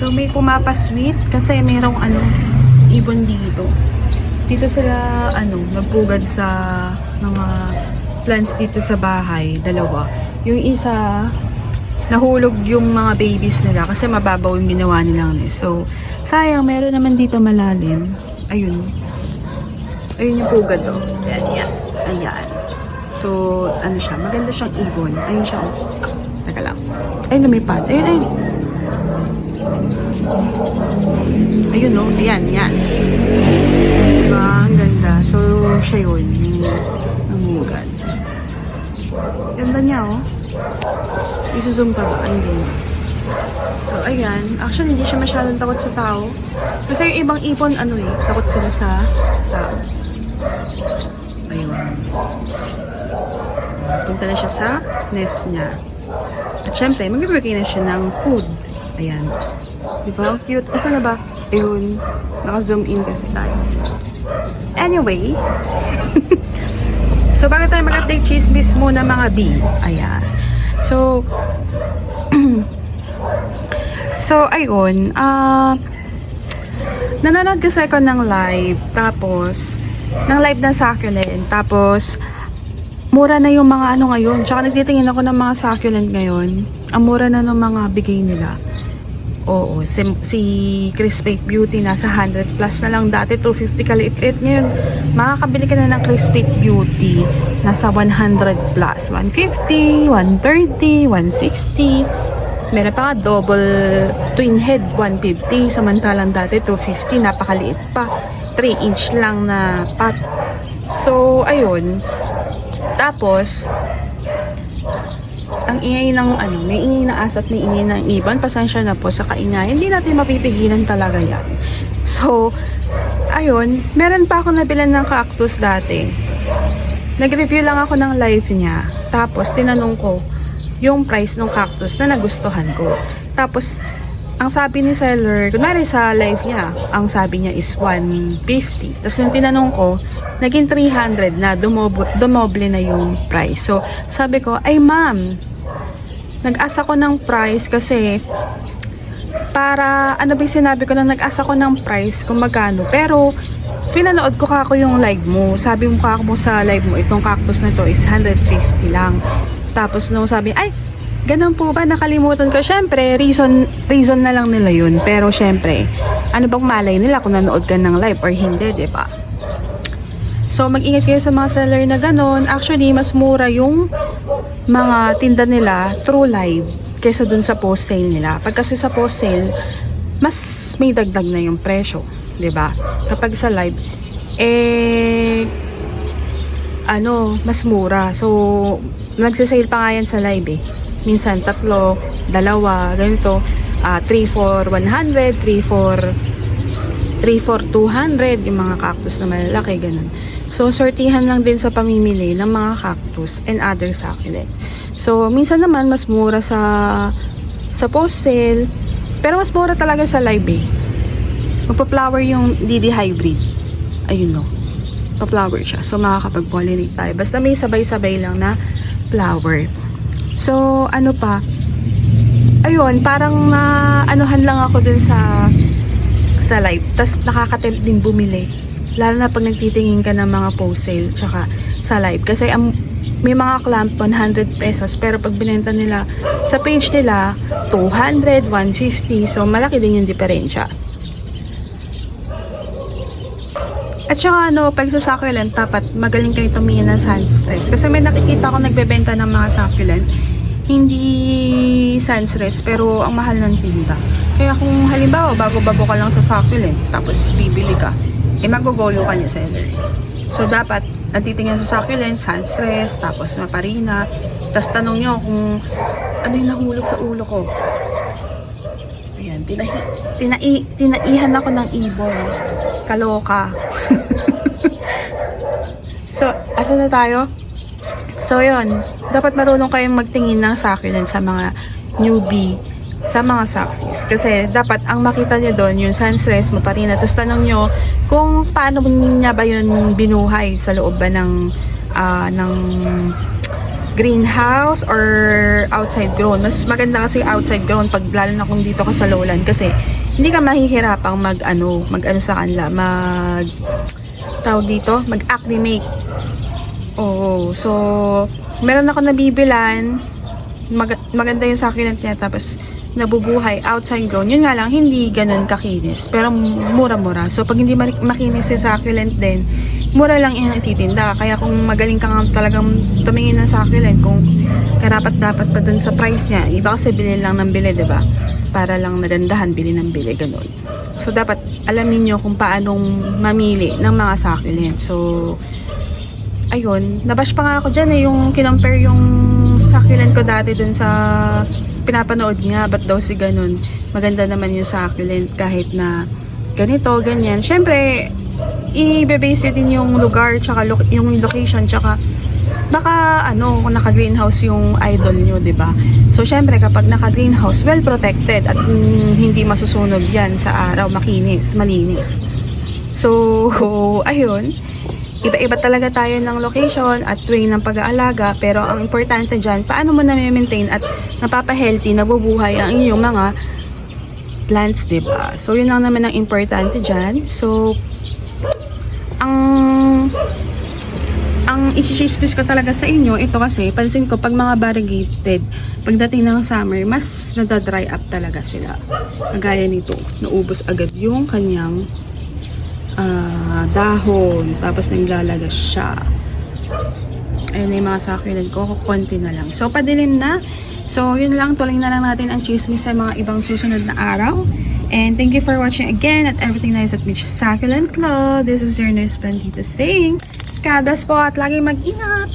So, may pumapasweet kasi mayroong ibon dito. Dito sila, nagpugad sa mga plants dito sa bahay. Dalawa. Yung isa, nahulog yung mga babies nila kasi mababaw yung ginawa nilang nest. So, sayang, meron naman dito malalim. Ayun. Ayun yung pugad, oh. Ayan. Ayan. So, siya? Maganda siyang ibon. Ayun siya, oh. Teka lang. Ayun, lumipad. Ayun. Ayun, oh. Ayan, yan. Diba? Ang ganda. So, siya yun. Yung namugad. Ganda niya, oh. Isusum pa ba? Hindi na. So, ayan. Actually, hindi siya masyadong takot sa tao. Kasi yung ibang ipon, takot sila sa tao. Ayun. Punta na siya sa nest niya. At syempre, magbibigay na siya ng food. Ayan. Diba? Cute. Asa na ba? Ayun. Naka-zoom in kasi tayo. Anyway. So, bago tayo mag-update, chismis muna mga bee. Ayan. So, ayun. Nanonood kasi ako ng live. Tapos, ng live ng succulent. Tapos, mura na yung mga ngayon. Tsaka nagtitingin ako ng mga succulent ngayon. Ang mura na ng mga bigay nila. Oo, si Crispate Beauty nasa 100 plus na lang. Dati 250 kaliit-liit. Ngayon, makakabili ka na ng Crispate Beauty nasa 100 plus. 150, 130, 160. Meron pa nga double twin head 150. Samantalang dati 250, napakaliit pa. 3 inch lang na pot. So, ayun. Tapos, ang ingay ng may ingay na aso at may ingay ng ibon. Pasensya na po sa kaingay. Hindi natin mapipigilan talaga yan. So, ayun, meron pa ako nabilan ng cactus dati. Nag-review lang ako ng live niya. Tapos, tinanong ko yung price ng cactus na nagustuhan ko. Tapos, ang sabi ni seller, kunwari sa live niya, ang sabi niya is 150. Tapos yung tinanong ko, naging 300 na, dumoble na yung price. So, sabi ko, ay ma'am, nag-asa ko ng price kasi para, sinabi ko na nag-asa ko ng price kung magkano. Pero, pinanood ko kako yung live mo. Sabi mo kako mo sa live mo, itong cactus na to is 150 lang. Tapos nung sabi, ay, ganun po ba? Nakalimutan ko. Syempre, reason na lang nila yun. Pero syempre, ano bang malay nila kung nanood ka ng live or hindi, diba? So, mag-ingat kayo sa mga seller na ganun. Actually, mas mura yung mga tinda nila through live kaysa dun sa post sale nila. Pag kasi sa post sale, mas may dagdag na yung presyo, diba? Kapag sa live, mas mura. So, nagsisale pa nga yan sa live minsan 3, 2, ganito, 3 for 100, 3 for 200, yung mga cactus na malalaki, ganun. So, sortihan lang din sa pamimili ng mga cactus and other succulent. So, minsan naman, mas mura sa post sale, pero mas mura talaga sa live Magpa-flower yung DD hybrid. Ayun pa-flower siya. So, makakapag-pollinate tayo. Basta may sabay-sabay lang na flower. So, ayun, parang anuhan lang ako dun sa live. Tapos, nakakatempt din bumili. Lalo na pag nagtitingin ka ng mga post sale, tsaka sa live. Kasi, may mga clamp 100 pesos, pero pag binenta nila sa page nila, 200, 150. So, malaki din yung diferensya. At saka pag sa succulent, dapat magaling kayo tumingin ng sun stress. Kasi may nakikita ko nagbebenta ng mga succulent, hindi sun stress, pero ang mahal ng tinda. Kaya kung halimbawa, bago-bago ka lang sa succulent, tapos bibili ka, magugolo ka niya seller. So, dapat, ang titingnan sa succulent, sun stress, tapos maparina, tapos tanong nyo kung ano yung nahulog sa ulo ko. Ayan, tinaihan ako ng ibon. Kaloka. So, asa na tayo? So, yun. Dapat marunong kayong magtingin ng succulent sa mga newbie, sa mga succeeds. Kasi, dapat ang makita nyo doon, yung sun stress, maparina. Tapos, tanong nyo kung paano niya ba yun binuhay sa loob ba ng greenhouse or outside grown. Mas maganda kasi outside grown pag lalo na kung dito ka sa lowland kasi hindi ka mahihirapang mag ano sa kanila, tawag dito, mag-acclimate. Oo, so meron ako nabibilan, maganda yung succulent niya, tapos nabubuhay outside grown. Yun nga lang, hindi ganun kakinis, pero mura-mura. So pag hindi makinis yung succulent din, mura lang yung ititinda. Kaya kung magaling ka nga talagang tumingin ng succulent, kung karapat-dapat pa dun sa price niya, iba kasi bili lang ng bili, diba? Para lang nagandahan, bili ng bili, ganun. So dapat alamin nyo kung paanong mamili ng mga succulent. So ayun, nabash pa nga ako dyan yung kinompare yung succulent ko dati dun sa pinapanood niya, ba't daw si ganun. Maganda naman yung succulent kahit na ganito, ganyan. Syempre, i-base din yung lugar, tsaka yung location, tsaka baka kung naka-greenhouse yung idol nyo, diba? So, syempre, kapag naka-greenhouse, well protected at hindi masusunog yan sa araw, makinis, malinis. So, ayun. Iba-iba talaga tayo ng location at way ng pag-aalaga, pero ang importante dyan, paano mo na-maintain at napapa-healthy, nabubuhay ang inyong mga plants, diba? So, yun lang naman ang importante dyan. So, ang i-chismis ko talaga sa inyo, ito kasi, pansin ko, pag mga variegated, pagdating ng summer, mas nadadry up talaga sila. Kagaya nito, naubos agad yung kanyang dahon, tapos naglalagas siya. Ayun na yung mga succulent ko, konti na lang. So, padilim na. So, yun lang, tuloy na lang natin ang chismis sa mga ibang susunod na araw. And thank you for watching again at Everything Nice at Mitch Succulent Club. This is your nurse Bandita saying, God bless po at lagi mag-ingat!